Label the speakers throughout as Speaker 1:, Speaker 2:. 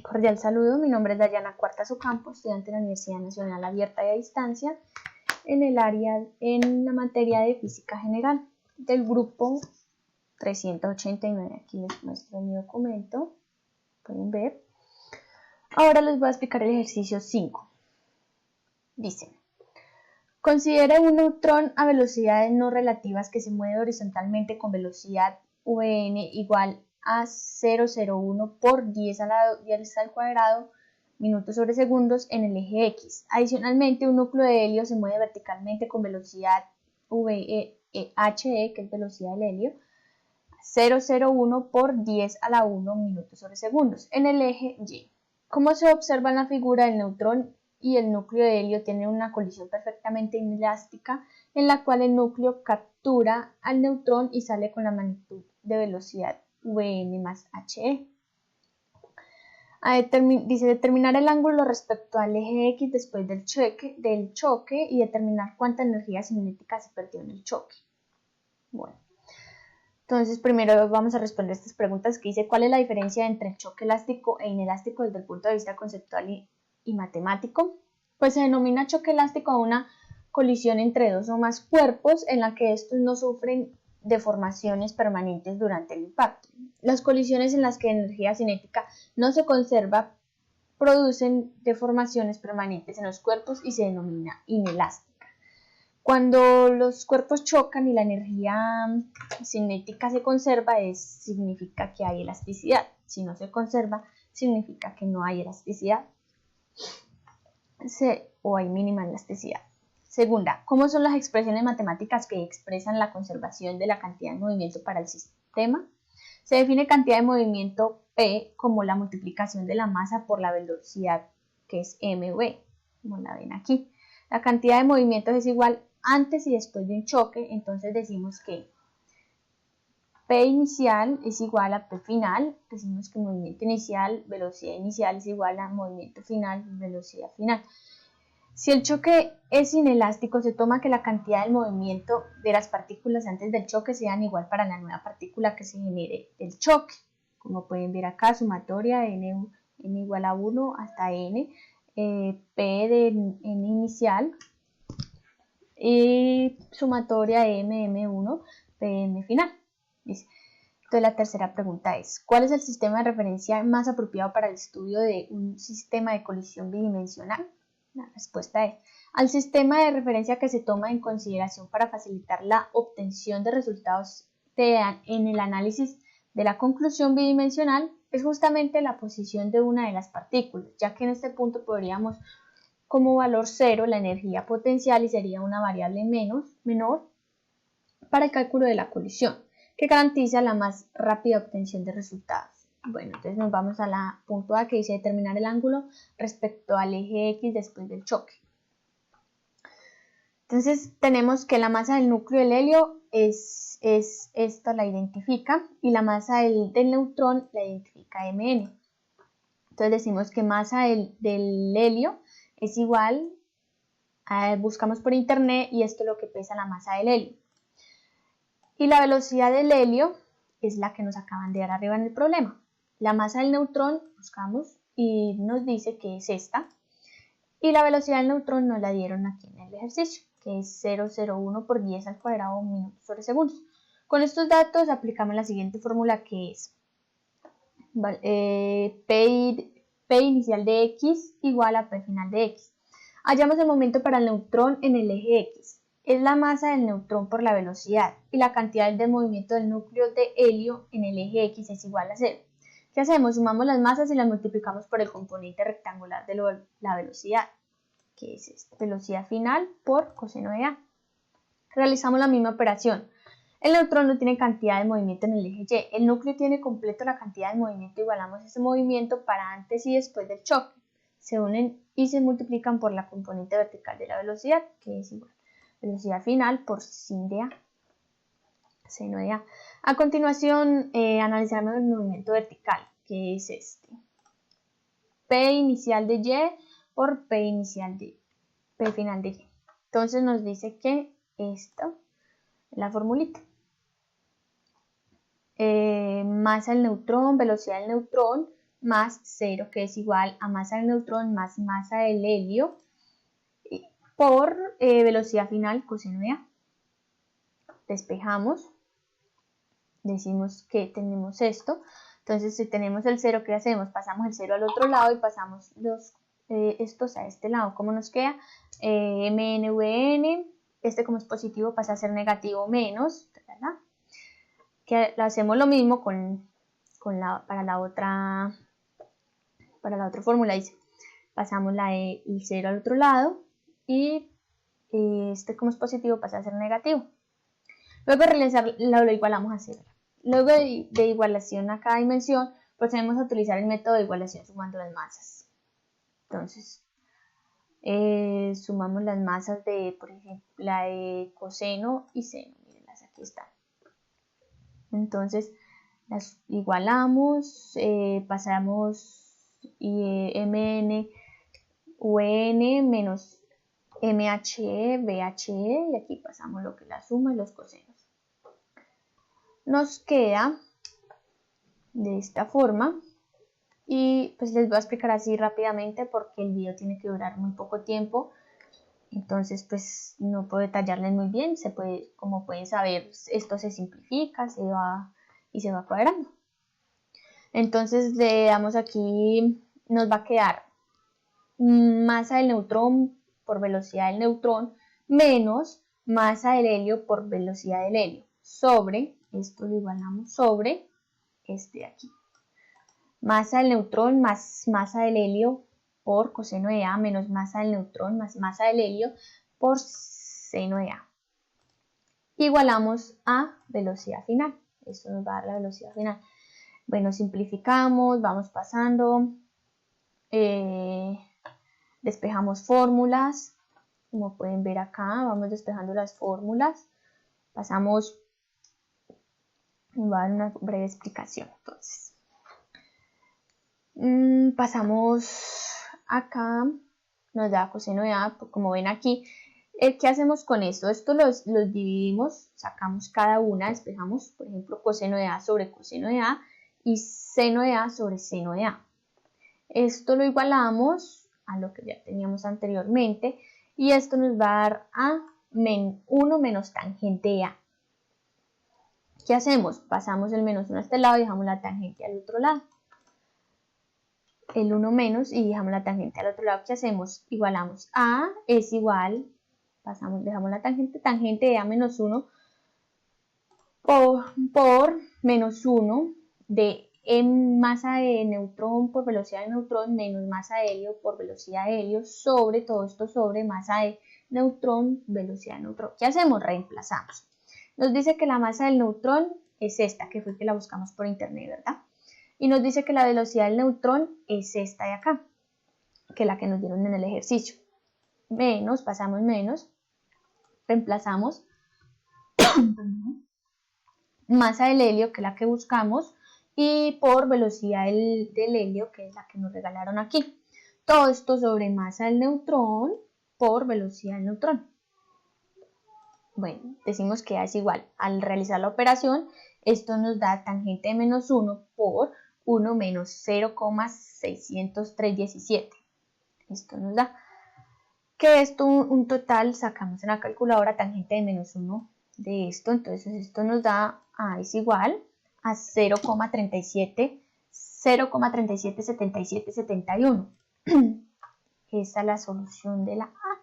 Speaker 1: Cordial saludo, mi nombre es Dayana Cuartas Ocampo, estudiante de la Universidad Nacional Abierta y a Distancia en la materia de Física General del grupo 389. Aquí les muestro mi documento, pueden ver. Ahora les voy a explicar el ejercicio 5. Dice: considere un neutrón a velocidades no relativas que se mueve horizontalmente con velocidad Vn igual a 0,01 por 10 al cuadrado minutos sobre segundos en el eje X. Adicionalmente, un núcleo de helio se mueve verticalmente con velocidad He, que es velocidad del helio, 0,01 por 10 a la 1 minutos sobre segundos en el eje Y. Como se observa en la figura, el neutrón y el núcleo de helio tienen una colisión perfectamente inelástica en la cual el núcleo captura al neutrón y sale con la magnitud de velocidad Vn más He. Dice determinar el ángulo respecto al eje X después del choque y determinar cuánta energía cinética se perdió en el choque. Bueno, entonces primero vamos a responder estas preguntas que dice: ¿cuál es la diferencia entre el choque elástico e inelástico desde el punto de vista conceptual y matemático? Pues se denomina choque elástico a una colisión entre dos o más cuerpos en la que estos no sufren deformaciones permanentes durante el impacto. Las colisiones en las que energía cinética no se conserva producen deformaciones permanentes en los cuerpos y se denomina inelástica. Cuando los cuerpos chocan y la energía cinética se conserva, significa que hay elasticidad. Si no se conserva, significa que no hay elasticidad o hay mínima elasticidad. Segunda, ¿cómo son las expresiones matemáticas que expresan la conservación de la cantidad de movimiento para el sistema? Se define cantidad de movimiento P como la multiplicación de la masa por la velocidad, que es mv, como la ven aquí. La cantidad de movimientos es igual antes y después de un choque, entonces decimos que P inicial es igual a P final, decimos que movimiento inicial, velocidad inicial es igual a movimiento final, velocidad final. Si el choque es inelástico, se toma que la cantidad del movimiento de las partículas antes del choque sean igual para la nueva partícula que se genere del choque. Como pueden ver acá, sumatoria n igual a 1 hasta n, P de n inicial y sumatoria m1, pm final. Dice. Entonces la tercera pregunta es: ¿cuál es el sistema de referencia más apropiado para el estudio de un sistema de colisión bidimensional? La respuesta es: al sistema de referencia que se toma en consideración para facilitar la obtención de resultados en el análisis de la conclusión bidimensional es justamente la posición de una de las partículas, ya que en este punto podríamos como valor 0 la energía potencial y sería una variable menor para el cálculo de la colisión, que garantiza la más rápida obtención de resultados. Bueno, entonces nos vamos a la punto A, que dice determinar el ángulo respecto al eje X después del choque. Entonces tenemos que la masa del núcleo del helio esta la identifica, y la masa del neutrón la identifica Mn. Entonces decimos que masa del helio es igual buscamos por internet, y esto es lo que pesa la masa del helio. Y la velocidad del helio es la que nos acaban de dar arriba en el problema. La masa del neutrón buscamos y nos dice que es esta. Y la velocidad del neutrón nos la dieron aquí en el ejercicio, que es 0,01 por 10 al cuadrado minutos sobre segundos. Con estos datos aplicamos la siguiente fórmula, que es P inicial de X igual a P final de X. Hallamos el momento para el neutrón en el eje X. Es la masa del neutrón por la velocidad, y la cantidad de movimiento del núcleo de helio en el eje X es igual a 0. ¿Qué hacemos? Sumamos las masas y las multiplicamos por el componente rectangular de la velocidad, que es esta, velocidad final por coseno de A. Realizamos la misma operación. El neutrón no tiene cantidad de movimiento en el eje Y. El núcleo tiene completo la cantidad de movimiento. Igualamos ese movimiento para antes y después del choque. Se unen y se multiplican por la componente vertical de la velocidad, que es igual velocidad final por sin de A, seno de A. A continuación, analizaremos el movimiento vertical, que es este. P inicial de Y por P final de Y. Entonces nos dice que esto es la formulita. Masa del neutrón, velocidad del neutrón, más 0, que es igual a masa del neutrón más masa del helio por velocidad final coseno de A. Despejamos, decimos que tenemos esto. Entonces, si tenemos el 0, ¿qué hacemos? Pasamos el 0 al otro lado y pasamos estos a este lado. ¿Cómo nos queda? Mn, Vn, este como es positivo pasa a ser negativo menos, ¿verdad? Que hacemos lo mismo para la otra fórmula. Dice, pasamos el 0 al otro lado y este como es positivo pasa a ser negativo. Luego de realizar, lo igualamos a 0. Luego de igualación a cada dimensión, procedemos a utilizar el método de igualación sumando las masas. Entonces, sumamos las masas de, por ejemplo, la de coseno y seno. Mírenlas, aquí están. Entonces, las igualamos, pasamos mn, un menos mhe, bhe, y aquí pasamos lo que es la suma y los cosenos. Nos queda de esta forma y pues les voy a explicar así rápidamente porque el video tiene que durar muy poco tiempo, entonces pues no puedo detallarles muy bien. Como pueden saber, esto se simplifica, se va cuadrando. Entonces le damos aquí, nos va a quedar masa del neutrón por velocidad del neutrón menos masa del helio por velocidad del helio sobre, esto lo igualamos sobre este de aquí, masa del neutrón más masa del helio por coseno de A menos masa del neutrón más masa del helio por seno de A. Igualamos a velocidad final. Esto nos va a dar la velocidad final. Bueno, simplificamos, vamos pasando, despejamos fórmulas. Como pueden ver acá, vamos despejando las fórmulas. Pasamos, voy a dar una breve explicación entonces. Pasamos acá, nos da coseno de A, como ven aquí. ¿Qué hacemos con esto? Esto los dividimos, sacamos cada una, despejamos, por ejemplo, coseno de A sobre coseno de A y seno de A sobre seno de A. Esto lo igualamos a lo que ya teníamos anteriormente y esto nos va a dar a 1 menos tangente de A. ¿Qué hacemos? Pasamos el menos 1 a este lado y dejamos la tangente al otro lado. El 1 menos y dejamos la tangente al otro lado. ¿Qué hacemos? Igualamos A es igual, dejamos la tangente de A menos 1 por menos 1 de masa de neutrón por velocidad de neutrón menos masa de helio por velocidad de helio sobre todo esto sobre masa de neutrón, velocidad de neutrón. ¿Qué hacemos? Reemplazamos. Nos dice que la masa del neutrón es esta, que fue que la buscamos por internet, ¿verdad? Y nos dice que la velocidad del neutrón es esta de acá, que es la que nos dieron en el ejercicio. Menos, pasamos menos, reemplazamos masa del helio, que es la que buscamos, y por velocidad del helio, que es la que nos regalaron aquí. Todo esto sobre masa del neutrón por velocidad del neutrón. Bueno, decimos que es igual. Al realizar la operación, esto nos da tangente de menos 1 por 1 menos 0,60317. Esto nos da que esto un total, sacamos en la calculadora tangente de menos 1 de esto, entonces esto nos da es igual a 0,377771. Esa es la solución de la A.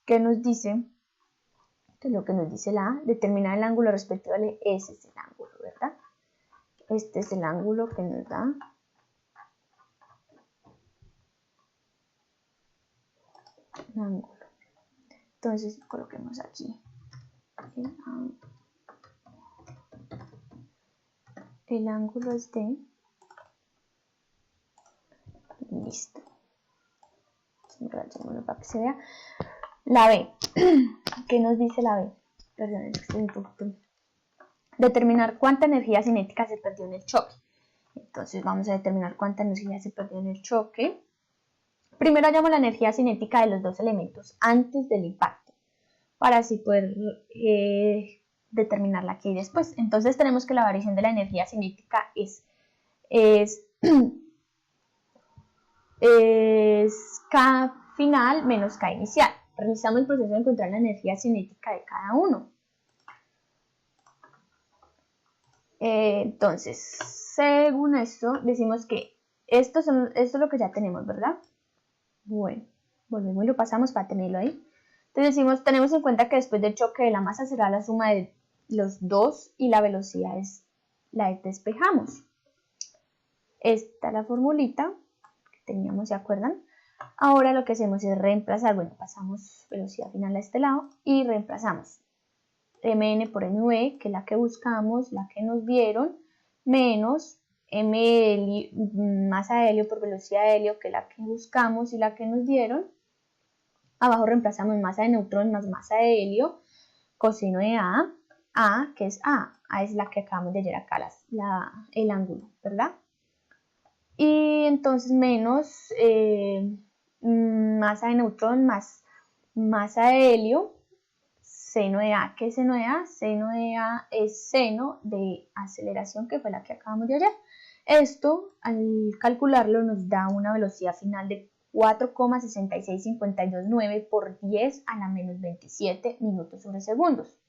Speaker 1: ¿Qué nos dice? Entonces, lo que nos dice la A, determinar el ángulo respectivo al E, ese es el ángulo, ¿verdad? Este es el ángulo que nos da un ángulo. Entonces, coloquemos aquí el ángulo es de, listo, para que se vea, la B. ¿Qué nos dice la B? Perdón, estoy un poquito. Determinar cuánta energía cinética se perdió en el choque. Entonces vamos a determinar cuánta energía se perdió en el choque. Primero hallamos la energía cinética de los dos elementos antes del impacto, para así poder determinarla aquí y después. Entonces tenemos que la variación de la energía cinética es es, es K final menos K inicial. Realizamos el proceso de encontrar la energía cinética de cada uno. Entonces, según esto, decimos que esto es lo que ya tenemos, ¿verdad? Bueno, volvemos y lo pasamos para tenerlo ahí. Entonces decimos, tenemos en cuenta que después del choque de la masa será la suma de los dos y la velocidad es la que despejamos. Esta es la formulita que teníamos, ¿se acuerdan? Ahora lo que hacemos es reemplazar, bueno, pasamos velocidad final a este lado y reemplazamos mn por mv, que es la que buscamos, la que nos dieron, menos masa de helio por velocidad de helio, que es la que buscamos y la que nos dieron. Abajo reemplazamos masa de neutrón más masa de helio, coseno de A, que es A es la que acabamos de hallar acá, el ángulo, ¿verdad? Y entonces menos masa de neutrón más masa de helio, seno de A. ¿Qué es seno de A? Seno de A es seno de aceleración, que fue la que acabamos de hallar. Esto, al calcularlo, nos da una velocidad final de 4,66529 por 10 a la menos 27 minutos sobre segundos.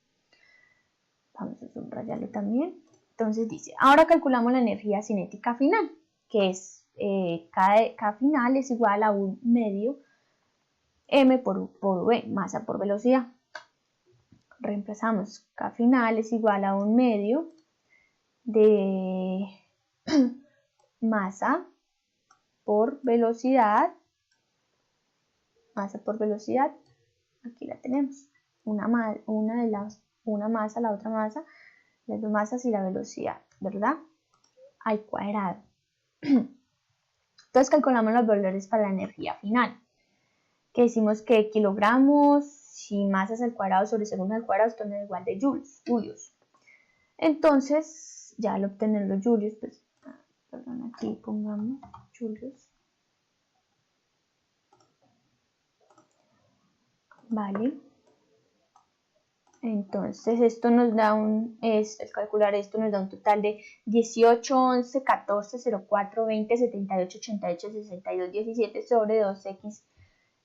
Speaker 1: Vamos a subrayarlo también. Entonces dice, ahora calculamos la energía cinética final, que es K final es igual a 1 medio m por v, masa por velocidad. Reemplazamos K final es igual a 1 medio de masa por velocidad, aquí la tenemos, una masa, la otra masa, las dos masas y la velocidad, ¿verdad? Al cuadrado. Entonces calculamos los valores para la energía final, que decimos que kilogramos y masas al cuadrado sobre segundos al cuadrado esto no es igual de julios. Entonces, ya al obtener los julios, pues, perdón, aquí pongamos julios. Vale. Entonces, esto nos da al calcular esto nos da un total de 18, 11, 14, 04, 20, 78, 88, 62, 17 sobre 2x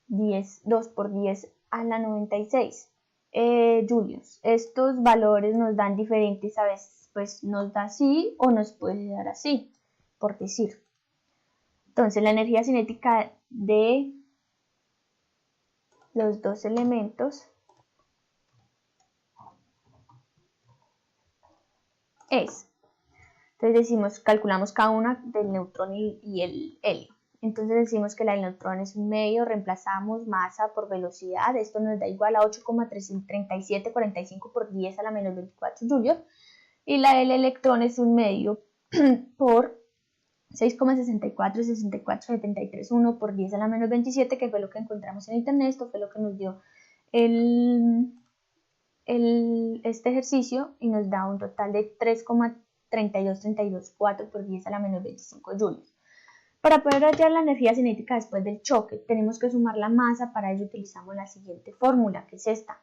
Speaker 1: 10, 2 por 10 a la 96 julios. Estos valores nos dan diferentes, a veces pues nos da así o nos puede dar así, por decir. Entonces la energía cinética de los dos elementos es, entonces decimos, calculamos cada una del neutrón y el helio. Entonces decimos que la del neutrón es un medio, reemplazamos masa por velocidad, esto nos da igual a 8,3745 por 10 a la menos 24 julios, y la del electrón es un medio por 6,646331 por 10 a la menos 27, que fue lo que encontramos en internet. Esto fue lo que nos dio este ejercicio y nos da un total de 3,32324 por 10 a la menos 25 julios. Para poder hallar la energía cinética después del choque, tenemos que sumar la masa. Para ello utilizamos la siguiente fórmula, que es esta: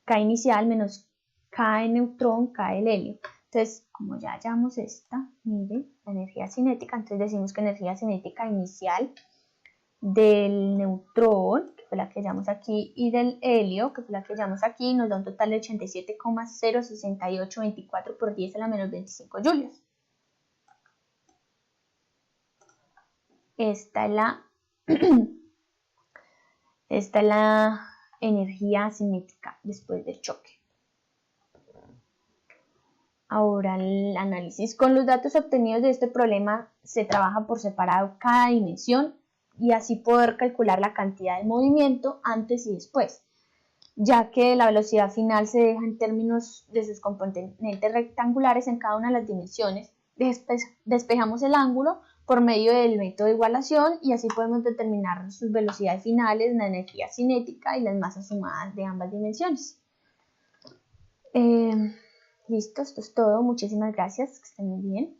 Speaker 1: K inicial menos K de neutrón, K del helio. Entonces, como ya hallamos esta, miren, la energía cinética, entonces decimos que energía cinética inicial del neutrón, que fue la que hallamos aquí, y del helio, que fue la que hallamos aquí, nos da un total de 87,06824 por 10 a la menos 25 julios. Esta es la energía cinética después del choque. Ahora, el análisis. Con los datos obtenidos de este problema se trabaja por separado cada dimensión y así poder calcular la cantidad de movimiento antes y después, ya que la velocidad final se deja en términos de sus componentes rectangulares en cada una de las dimensiones. Despejamos el ángulo por medio del método de igualación y así podemos determinar sus velocidades finales, la energía cinética y las masas sumadas de ambas dimensiones. Listo, esto es todo. Muchísimas gracias. Que estén muy bien.